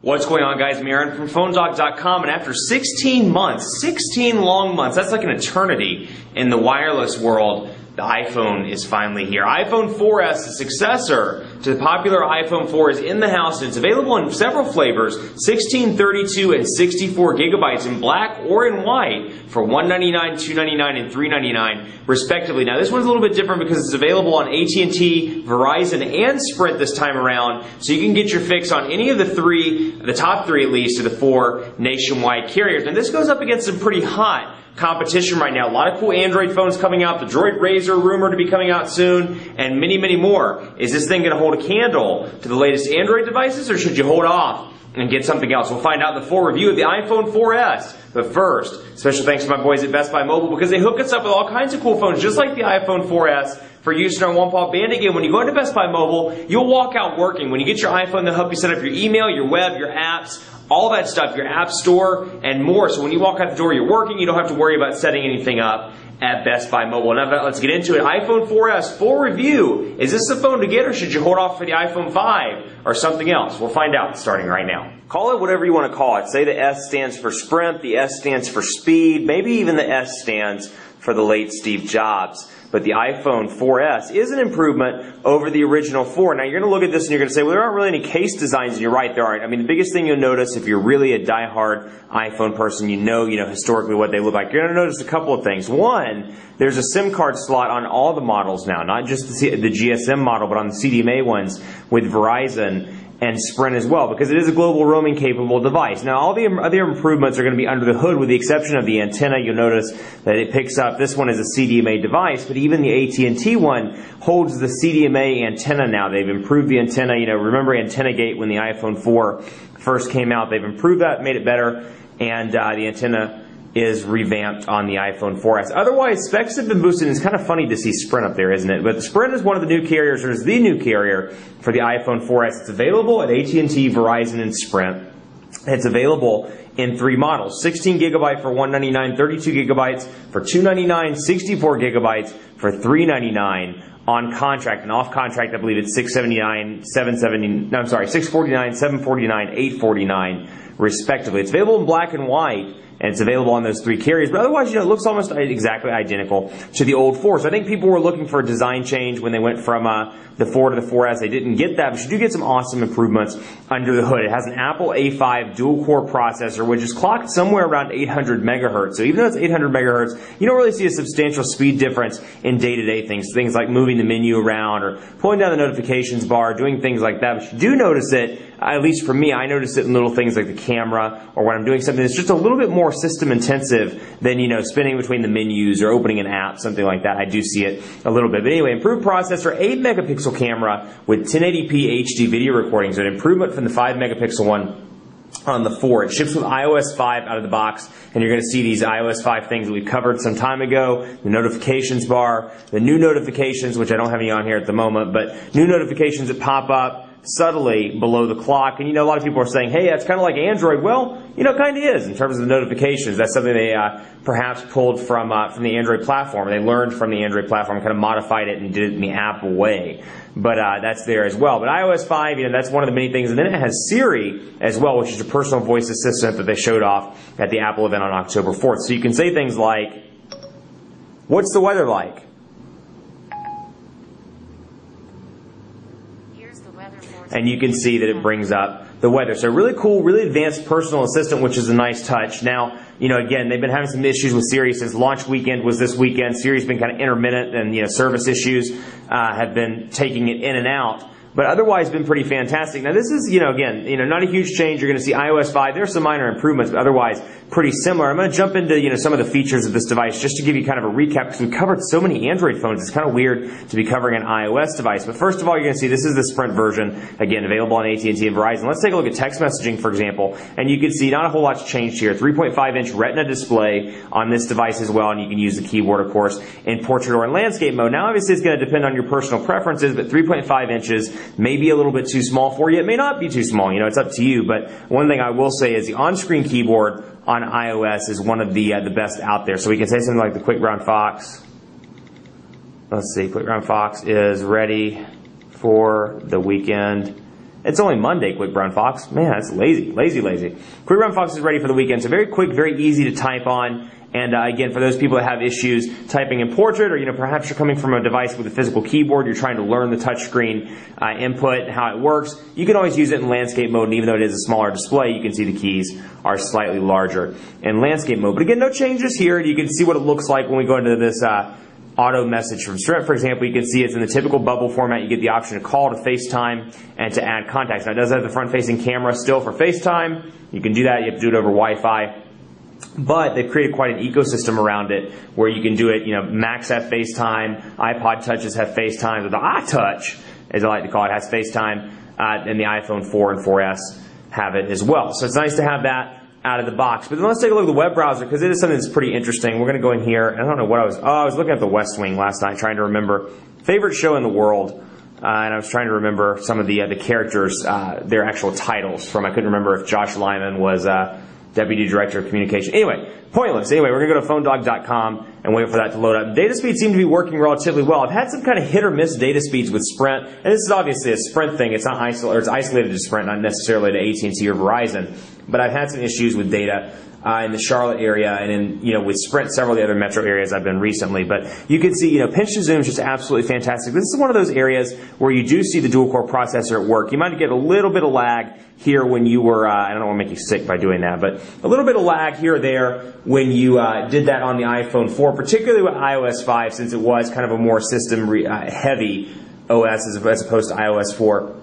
What's going on, guys? I'm Aaron from PhoneDoc.com, and after 16 months, 16 long months, that's like an eternity in the wireless world, the iPhone is finally here. iPhone 4S, the successor to the popular iPhone 4, is in the house, and it's available in several flavors, 16, 32, and 64 gigabytes in black or in white for $199, $299, and $399, respectively. Now, this one's a little bit different because it's available on AT&T, Verizon, and Sprint this time around, so you can get your fix on any of the top three at least, of the four nationwide carriers. Now, this goes up against some pretty hot competition right now. A lot of cool Android phones coming out, the Droid Razr rumored to be coming out soon, and many, many more. Is this thing going to hold a candle to the latest Android devices, or should you hold off and get something else? We'll find out in the full review of the iPhone 4S. But first, special thanks to my boys at Best Buy Mobile, because they hook us up with all kinds of cool phones, just like the iPhone 4S, for use in our one-paw bandit game. When you go into Best Buy Mobile, you'll walk out working. When you get your iPhone, they'll help you set up your email, your web, your apps, all that stuff, your app store, and more. So when you walk out the door, you're working. You don't have to worry about setting anything up at Best Buy Mobile. Now, let's get into it. iPhone 4S, full review. Is this the phone to get, or should you hold off for the iPhone 5 or something else? We'll find out starting right now. Call it whatever you want to call it. Say the S stands for Sprint, the S stands for Speed, maybe even the S stands for the late Steve Jobs. But the iPhone 4S is an improvement over the original 4. Now, you're going to look at this and you're going to say, well, there aren't really any case designs, and you're right, there aren't. I mean, the biggest thing you'll notice if you're really a diehard iPhone person, you know historically what they look like. You're going to notice a couple of things. One, there's a SIM card slot on all the models now, not just the GSM model, but on the CDMA ones with Verizon and Sprint as well, because it is a global roaming capable device. Now, all the other improvements are going to be under the hood, with the exception of the antenna. You'll notice that it picks up, this one is a CDMA device, but even the AT&T one holds the CDMA antenna now. They've improved the antenna. Remember AntennaGate when the iPhone 4 first came out? They've improved that, made it better, and the antenna is revamped on the iPhone 4S. Otherwise, specs have been boosted. It's kind of funny to see Sprint up there, isn't it? But Sprint is one of the new carriers, or is the new carrier for the iPhone 4S. It's available at AT&T, Verizon, and Sprint. It's available in three models: 16 gigabyte for $199, 32 gigabytes for $299, 64 gigabytes for $399 on contract. And off contract, I believe it's $649, $849, respectively. It's available in black and white, and it's available on those three carriers. But otherwise, it looks almost exactly identical to the old 4. So I think people were looking for a design change when they went from the 4 to the 4S. They didn't get that, but you do get some awesome improvements under the hood. It has an Apple A5 dual-core processor, which is clocked somewhere around 800 megahertz. So even though it's 800 megahertz, you don't really see a substantial speed difference in day-to-day things. Things like moving the menu around or pulling down the notifications bar, doing things like that. But you do notice it, at least for me, I notice it in little things like the camera, or when I'm doing something that's just a little bit more system intensive than, spinning between the menus or opening an app, something like that. I do see it a little bit. But anyway, improved processor, 8 megapixel camera with 1080p HD video recording. So an improvement from the 5 megapixel one on the 4. It ships with iOS 5 out of the box, and you're going to see these iOS 5 things that we covered some time ago, the notifications bar, the new notifications, which I don't have any on here at the moment, but new notifications that pop up subtly below the clock. And a lot of people are saying, hey, that's kind of like Android. Well, kind of is in terms of the notifications. That's something they perhaps pulled from the Android platform. They learned from the Android platform, kind of modified it and did it in the Apple way. But that's there as well. But iOS 5, that's one of the many things. And then it has Siri as well, which is a personal voice assistant that they showed off at the Apple event on October 4th. So you can say things like, what's the weather like? And you can see that it brings up the weather. So really cool, really advanced personal assistant, which is a nice touch. Now, again, they've been having some issues with Siri since launch weekend was this weekend. Siri's been kind of intermittent, and service issues have been taking it in and out. But otherwise been pretty fantastic. Now this is, again, not a huge change. You're going to see iOS 5. There's some minor improvements, but otherwise pretty similar. I'm going to jump into, some of the features of this device just to give you kind of a recap, because we've covered so many Android phones. It's kind of weird to be covering an iOS device. But first of all, you're going to see this is the Sprint version, again, available on AT&T and Verizon. Let's take a look at text messaging, for example. And you can see not a whole lot's changed here. 3.5-inch Retina display on this device as well, and you can use the keyboard, of course, in portrait or in landscape mode. Now, obviously, it's going to depend on your personal preferences, but 3.5 inches may be a little bit too small for you. It may not be too small. It's up to you. But one thing I will say is the on-screen keyboard on iOS is one of the best out there. So we can say something like the Quick Brown Fox. Let's see. Quick Brown Fox is ready for the weekend It's only Monday, Quick Brown Fox. Man, that's lazy. Quick Brown Fox is ready for the weekend. So very quick, very easy to type on. And again, for those people that have issues typing in portrait, or perhaps you're coming from a device with a physical keyboard, you're trying to learn the touchscreen input and how it works, you can always use it in landscape mode. And even though it is a smaller display, you can see the keys are slightly larger in landscape mode. But again, no changes here. You can see what it looks like when we go into this auto message from Sprint, for example. You can see it's in the typical bubble format. You get the option to call, to FaceTime, and to add contacts. Now, it does have the front-facing camera still for FaceTime. You can do that. You have to do it over Wi-Fi. But they've created quite an ecosystem around it where you can do it, Macs have FaceTime, iPod Touches have FaceTime, or the iTouch, as I like to call it, has FaceTime, and the iPhone 4 and 4S have it as well. So it's nice to have that out of the box. But then let's take a look at the web browser, because it is something that's pretty interesting. We're going to go in here, and I don't know what I was looking at The West Wing last night, trying to remember favorite show in the world, and I was trying to remember some of the characters, their actual titles from. I couldn't remember if Josh Lyman was Deputy Director of Communication. Anyway, pointless. Anyway, we're going to go to phonedog.com and wait for that to load up. Data speeds seem to be working relatively well. I've had some kind of hit or miss data speeds with Sprint, and this is obviously a Sprint thing. It's not isolated, or it's isolated to Sprint, not necessarily to AT&T or Verizon. But I've had some issues with data in the Charlotte area, and in with Sprint, several of the other metro areas I've been recently. But you can see, pinch to zoom is just absolutely fantastic. This is one of those areas where you do see the dual core processor at work. You might get a little bit of lag here when you were, I don't want to make you sick by doing that, but a little bit of lag here or there when you did that on the iPhone 4, particularly with iOS 5, since it was kind of a more system heavy OS as opposed to iOS 4.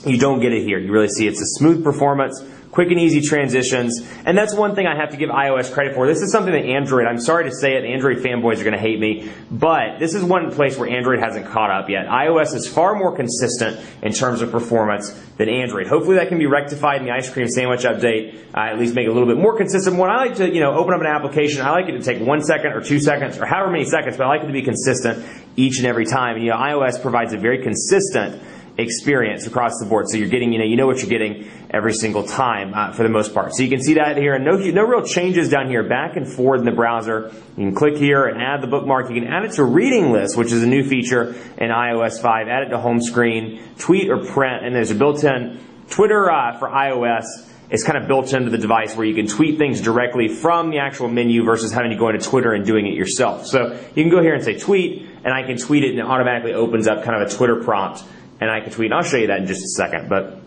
You don't get it here. You really see it's a smooth performance, quick and easy transitions, and that's one thing I have to give iOS credit for. This is something that Android, I'm sorry to say it, Android fanboys are going to hate me, but this is one place where Android hasn't caught up yet. iOS is far more consistent in terms of performance than Android. Hopefully that can be rectified in the ice cream sandwich update, at least make it a little bit more consistent. When I like to, open up an application, I like it to take 1 second or 2 seconds or however many seconds, but I like it to be consistent each and every time. And, iOS provides a very consistent experience across the board. So you're getting, you know what you're getting every single time for the most part. So you can see that here, and no real changes down here, back and forth in the browser. You can click here and add the bookmark. You can add it to reading list, which is a new feature in iOS 5. Add it to home screen, tweet or print, and there's a built-in Twitter for iOS. It's kind of built into the device where you can tweet things directly from the actual menu versus having to go into Twitter and doing it yourself. So you can go here and say tweet, and I can tweet it, and it automatically opens up kind of a Twitter prompt, and I can tweet. And I'll show you that in just a second, but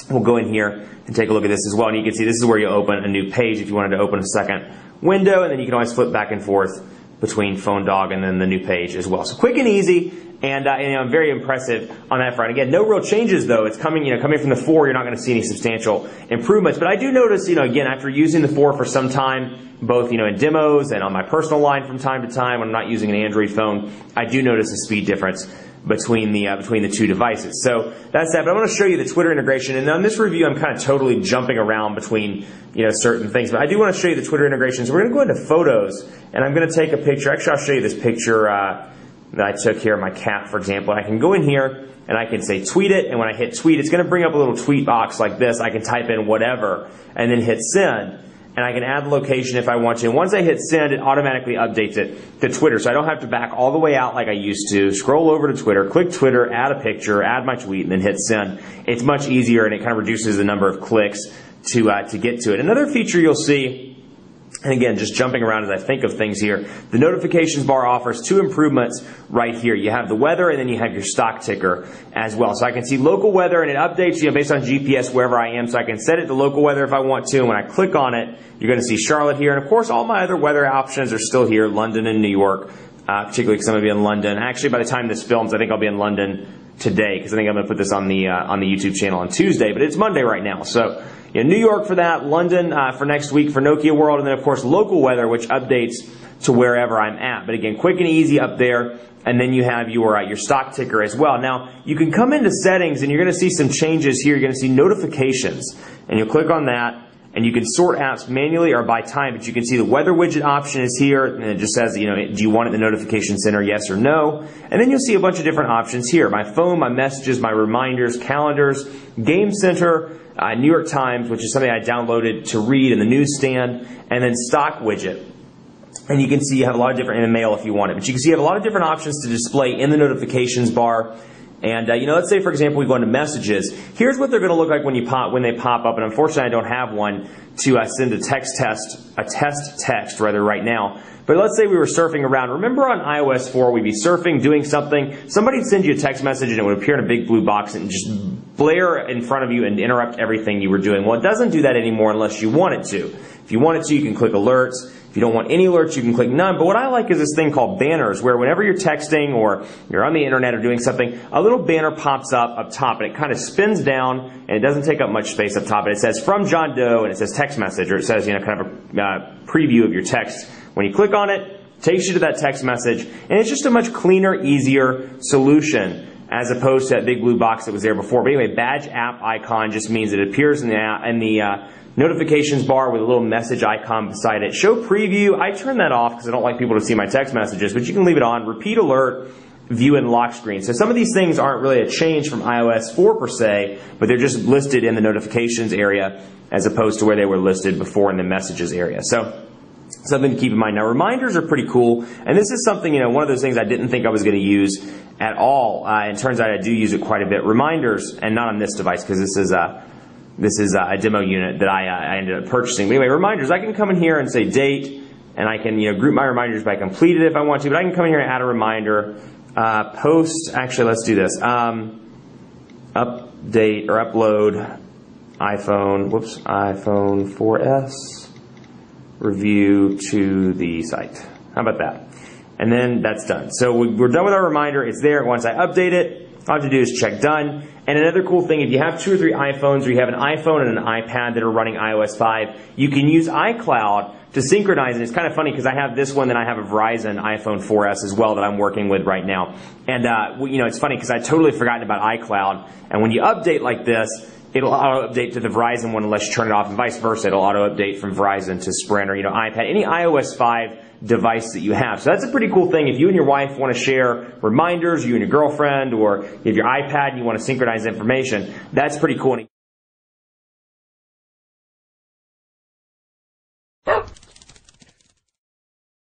we'll go in here and take a look at this as well. And you can see this is where you open a new page if you wanted to open a second window, and then you can always flip back and forth between PhoneDog and then the new page as well. So quick and easy, and very impressive on that front. Again, no real changes though. It's coming from the 4, you're not going to see any substantial improvements. But I do notice, again, after using the 4 for some time, both in demos and on my personal line from time to time when I'm not using an Android phone, I do notice a speed difference between the two devices. So that's that. But I want to show you the Twitter integration. And on this review, I'm kind of totally jumping around between certain things. But I do want to show you the Twitter integration. So we're going to go into Photos, and I'm going to take a picture. Actually, I'll show you this picture that I took here of my cat, for example. And I can go in here and I can say tweet it. And when I hit tweet, it's going to bring up a little tweet box like this. I can type in whatever and then hit send. And I can add the location if I want to. And once I hit send, it automatically updates it to Twitter. So I don't have to back all the way out like I used to. Scroll over to Twitter, click Twitter, add a picture, add my tweet, and then hit send. It's much easier, and it kind of reduces the number of clicks to get to it. Another feature you'll see, and again, just jumping around as I think of things here, the notifications bar offers 2 improvements right here. You have the weather, and then you have your stock ticker as well. So I can see local weather, and it updates based on GPS wherever I am. So I can set it to local weather if I want to. And when I click on it, you're going to see Charlotte here. And of course, all my other weather options are still here, London and New York, particularly because I'm going to be in London. Actually, by the time this films, I think I'll be in London today, because I think I'm going to put this on the YouTube channel on Tuesday. But it's Monday right now. So New York for that, London for next week for Nokia World, and then of course local weather, which updates to wherever I'm at. But again, quick and easy up there, and then you have your stock ticker as well. Now you can come into settings, and you're going to see some changes here. You're going to see notifications, and you'll click on that, and you can sort apps manually or by time. But you can see the weather widget option is here, and it just says, do you want it in the notification center, yes or no? And then you'll see a bunch of different options here: my phone, my messages, my reminders, calendars, game center, New York Times, which is something I downloaded to read in the newsstand, and then stock widget. And you can see you have a lot of different, in the mail if you want it, but you can see you have a lot of different options to display in the notifications bar. And let's say, for example, we go into messages. Here's what they're going to look like when they pop up. And unfortunately, I don't have one to send a test text right now. But let's say we were surfing around. Remember on iOS 4, we'd be surfing, doing something. Somebody'd send you a text message and it would appear in a big blue box and just blare in front of you and interrupt everything you were doing. Well, it doesn't do that anymore unless you want it to. If you want it to, you can click alerts. If you don't want any alerts, you can click none. But what I like is this thing called banners, where whenever you're texting or you're on the internet or doing something, a little banner pops up top, and it kind of spins down, and it doesn't take up much space up top. And it says, from John Doe, and it says text message, or it says, kind of a preview of your text. When you click on it, it takes you to that text message, and it's just a much cleaner, easier solution as opposed to that big blue box that was there before. But anyway, badge app icon just means it appears in the notifications bar with a little message icon beside it. Show preview, I turn that off because I don't like people to see my text messages, but you can leave it on. Repeat alert, view and lock screen. So some of these things aren't really a change from iOS 4 per se, but they're just listed in the notifications area as opposed to where they were listed before in the messages area. So something to keep in mind. Now, reminders are pretty cool, and this is something, one of those things I didn't think I was going to use at all. It turns out I do use it quite a bit. Reminders, and not on this device because this is a demo unit that I ended up purchasing. But anyway, reminders, I can come in here and say date, and I can group my reminders by completed if I want to, but I can come in here and add a reminder. Post, actually, let's do this. Update or upload iPhone 4S review to the site. How about that? And then that's done. So we're done with our reminder. It's there. Once I update it, all I have to do is check done. And another cool thing, if you have 2 or 3 iPhones, or you have an iPhone and an iPad that are running iOS 5, you can use iCloud to synchronize. And it's kind of funny because I have this one, then I have a Verizon iPhone 4S as well that I'm working with right now. And it's funny because I'd totally forgotten about iCloud. And when you update like this, it'll auto-update to the Verizon one unless you turn it off, and vice versa. It'll auto-update from Verizon to Sprint or iPad, any iOS 5 device that you have. So that's a pretty cool thing. If you and your wife want to share reminders, you and your girlfriend, or you have your iPad and you want to synchronize information, that's pretty cool.